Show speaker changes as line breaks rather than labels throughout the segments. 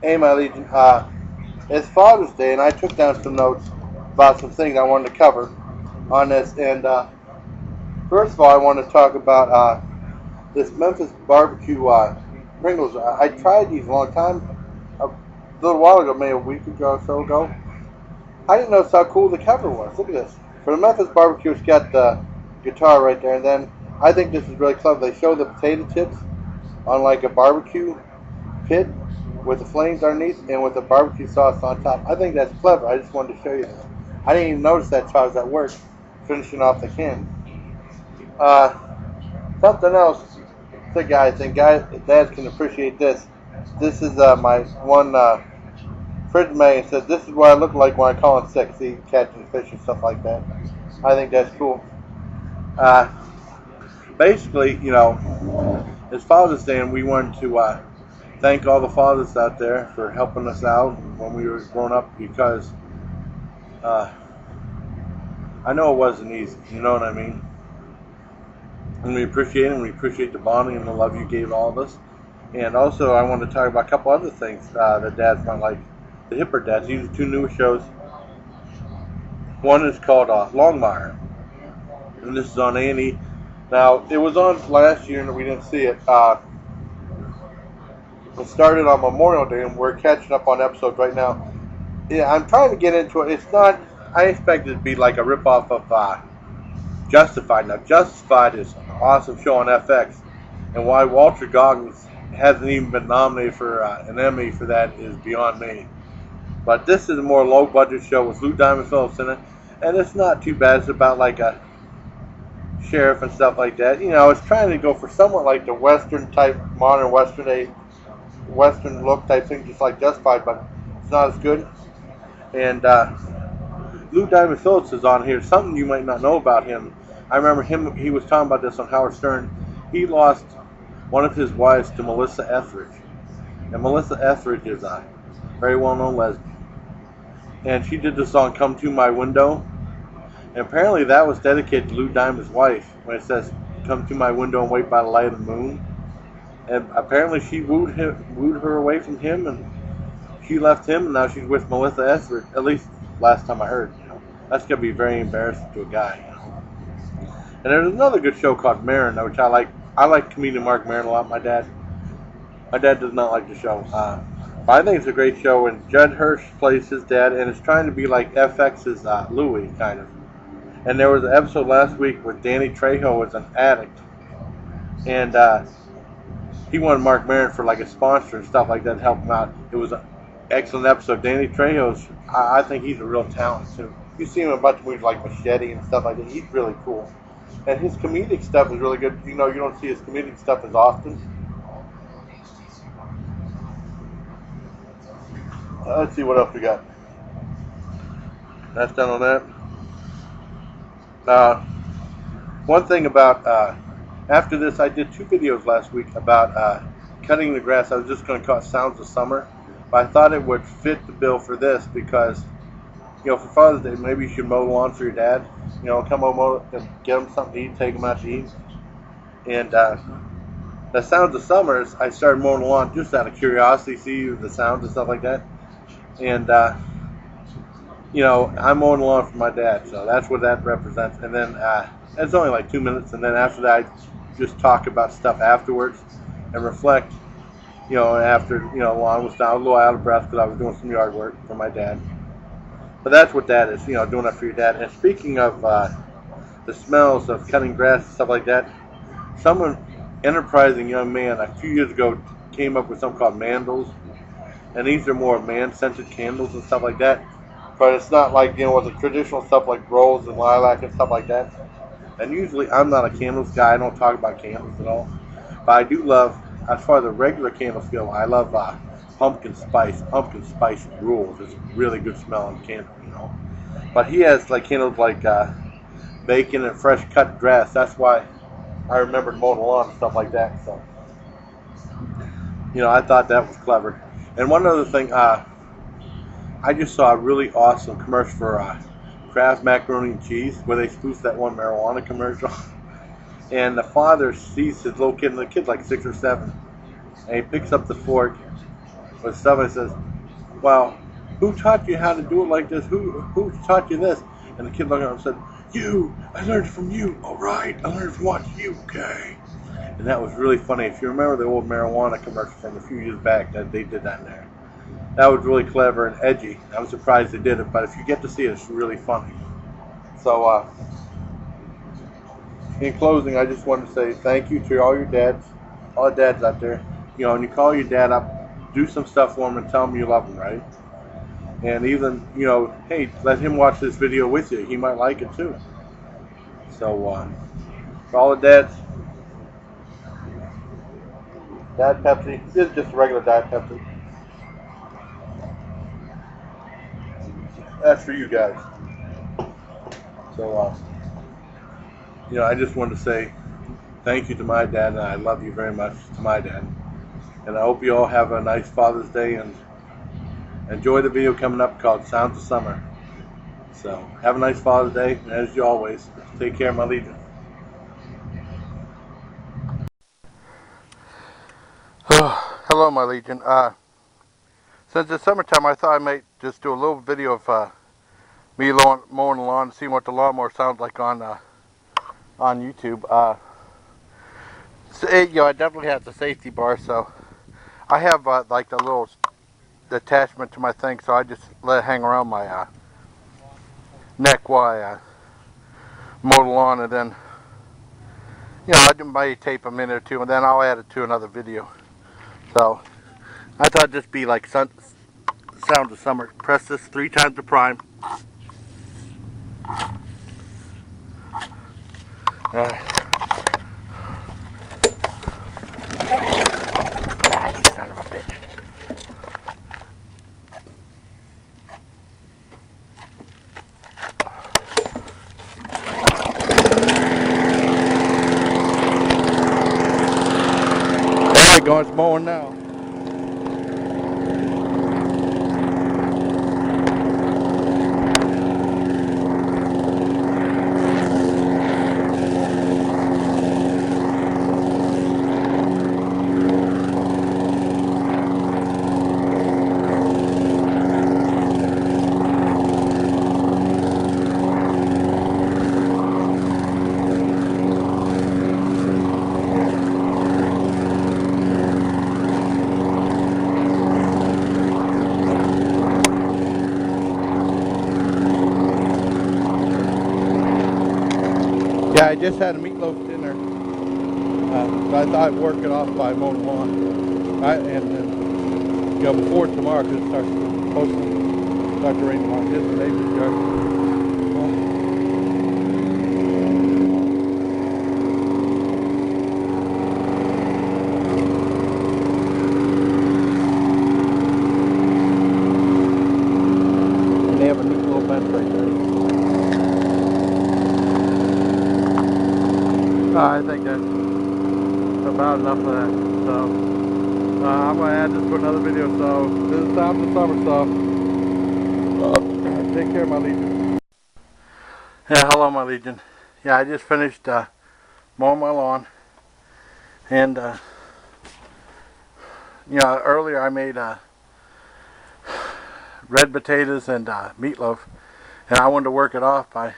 Hey, my Legion. It's Father's Day, and I took down some notes about some things I wanted to cover on this. And first of all, I want to talk about this Memphis barbecue Pringles. I tried these a long time, a little while ago, maybe a week ago or so ago. I didn't notice how cool the cover was. Look at this. For the Memphis barbecue, it's got the guitar right there, and then I think this is really clever. They show the potato chips on like a barbecue pit with the flames underneath and with the barbecue sauce on top. I think that's clever. I just wanted to show you this. I didn't even notice that until I was at work finishing off the can. Uh, Something else, I think dads can appreciate this. This is my one fridge mate said this is what I look like when I call in sick, see, catching fish and stuff like that. I think that's cool. Uh, Basically, it's Father's Day, and we wanted to thank all the fathers out there for helping us out when we were growing up because uh, I know it wasn't easy, you know what I mean? And we appreciate it, and we appreciate the bonding and the love you gave all of us. And also, I want to talk about a couple other things that dads might like. The hipper dads, these are two new shows. One is called Longmire, and this is on A&E. Now, it was on last year, and we didn't see it. It started on Memorial Day, and we're catching up on episodes right now. Yeah, I'm trying to get into it. It's not. I expect it to be like a ripoff of Justified. Now, Justified is an awesome show on FX, and why Walter Goggins hasn't even been nominated for an Emmy for that is beyond me. But this is a more low-budget show with Lou Diamond Phillips in it, and it's not too bad. It's about like a sheriff and stuff like that. It's trying to go for somewhat like the Western type, modern Western look type thing, just like Justified, but it's not as good. And Lou Diamond Phillips is on here. Something you might not know about him. I remember him. He was talking about this on Howard Stern. He lost one of his wives to Melissa Etheridge, and Melissa Etheridge is a very well-known lesbian. And she did the song "Come to My Window," and apparently that was dedicated to Lou Diamond's wife. When it says "Come to my window and wait by the light of the moon," and apparently she wooed her away from him, and she left him, and now she's with Melissa Etheridge. At least last time I heard. That's gonna be very embarrassing to a guy. And there's another good show called Marin, which I like. I like comedian Mark Maron a lot. My dad does not like the show. But I think it's a great show, and Judd Hirsch plays his dad, and it's trying to be like FX's Louie, kind of. And there was an episode last week where Danny Trejo was an addict, and he wanted Mark Maron for like a sponsor and stuff like that to help him out. It was an excellent episode. Danny Trejo's, I think he's a real talent too. You see him in a bunch of movies like Machete and stuff like that. He's really cool. And his comedic stuff is really good. You don't see his comedic stuff as often. Let's see what else we got. That's done on that. One thing about, after this, I did 2 videos last week about cutting the grass. I was just going to call it Sounds of Summer. But I thought it would fit the bill for this because, for Father's Day, maybe you should mow the lawn for your dad. Come over and get him something to eat, take him out to eat. And the Sounds of Summer is, I started mowing the lawn just out of curiosity, see the sounds and stuff like that. And, I'm mowing the lawn for my dad, so that's what that represents. And then it's only like 2 minutes, and then after that, I just talk about stuff afterwards and reflect. After, the lawn was down, I was a little out of breath because I was doing some yard work for my dad. But that's what that is, doing that for your dad. And speaking of the smells of cutting grass and stuff like that, someone, enterprising young man, a few years ago came up with something called mandals. And these are more man-scented candles and stuff like that. But it's not like, with the traditional stuff like rose and lilac and stuff like that. And usually I'm not a candles guy. I don't talk about candles at all. But I do love, as far as the regular candles go, I love pumpkin spice. Pumpkin spice rules. It's a really good smelling candle, But he has like candles like bacon and fresh cut grass. That's why I remembered mowing the lawn and stuff like that. So, I thought that was clever. And one other thing, I just saw a really awesome commercial for Kraft macaroni and cheese where they spoofed that one marijuana commercial. And the father sees his little kid, and the kid's like 6 or 7, and he picks up the fork But somebody says, well, who taught you how to do it like this? Who taught you this? And the kid looked at him and said, you, I learned it from you. All right, I learned it from watching you, okay? And that was really funny. If you remember the old marijuana commercial from a few years back, that they did that in there. That was really clever and edgy. I'm surprised they did it, but if you get to see it, it's really funny. So, in closing, I just want to say thank you to all your dads, all the dads out there. You know, when you call your dad up, do some stuff for him and tell him you love him, right? And even, you know, hey, let him watch this video with you. He might like it too. So, for all the dads, Dad Pepsi. This is just a regular Dad Pepsi. That's for you guys. So, you know, I just wanted to say thank you to my dad, and I love you very much to my dad. And I hope you all have a nice Father's Day, and enjoy the video coming up called Sounds of Summer. So, have a nice Father's Day, and as you always, take care, my Legion. Hello, my Legion. Since it's summertime, I thought I might just do a little video of me mowing the lawn, seeing what the lawnmower sounds like on YouTube. So, you know, I definitely have the safety bar, so I have like the little attachment to my thing, so I just let it hang around my neck while I mow the lawn, and then, you know, I might tape a minute or two, and then I'll add it to another video. So I thought it'd just be like Sounds of Summer. Press this 3 times to prime. You son of a bitch. There we go, it's mowing now. Yeah, I just had a meatloaf dinner, so I thought I'd work it off by mowing the lawn. And then, you know, before tomorrow, because it starts to start to rain tomorrow. This is the neighbor's yard. And they have a neat little bench right there. I think that's about enough of that. So I'm going to add this to another video. So this is Sounds of Summer. So take care, my Legion. Yeah, hello, my Legion. Yeah, I just finished mowing my lawn, and you know, earlier I made red potatoes and meatloaf, and I wanted to work it off by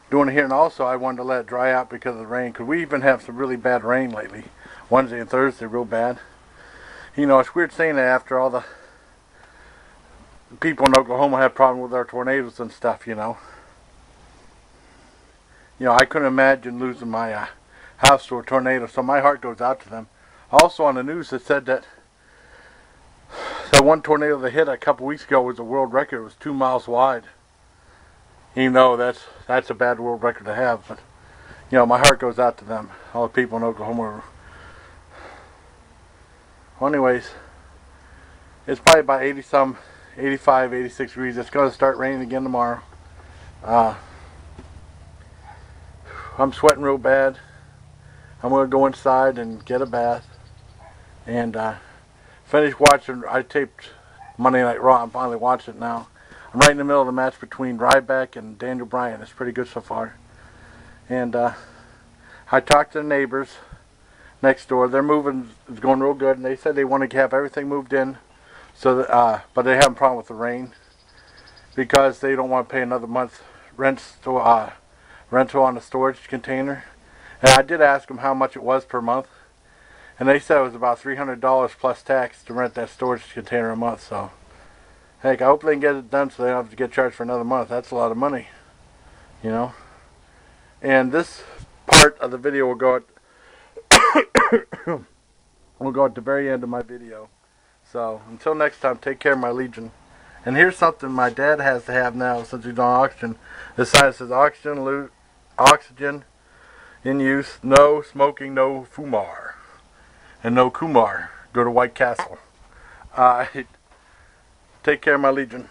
doing it here, and also I wanted to let it dry out because of the rain, because we even have some really bad rain lately. Wednesday and Thursday real bad. You know, it's weird saying that after all the people in Oklahoma have problems with our tornadoes and stuff, you know. You know, I couldn't imagine losing my house to a tornado, so my heart goes out to them. Also on the news it said that that one tornado that hit a couple weeks ago was a world record. It was 2 miles wide. Even though that's a bad world record to have, but you know, my heart goes out to them, all the people in Oklahoma. Well, anyways, it's probably about 80-some, 85, 86 degrees. It's going to start raining again tomorrow. I'm sweating real bad. I'm going to go inside and get a bath and finish watching. I taped Monday Night Raw. I'm finally watching it now. I'm right in the middle of the match between Ryback and Daniel Bryan. It's pretty good so far. And I talked to the neighbors next door. Their moving is going real good, and they said they want to have everything moved in So, but they have a problem with the rain because they don't want to pay another month's rental on the storage container. And I did ask them how much it was per month, and they said it was about $300 plus tax to rent that storage container a month. So, heck, I hope they can get it done so they don't have to get charged for another month. That's a lot of money, you know. And this part of the video will go at the very end of my video. So until next time, take care, my legion. And here's something my dad has to have now since he's on oxygen. This sign says oxygen in use, no smoking, no fumar, and no kumar. Go to White Castle. Take care, my legion.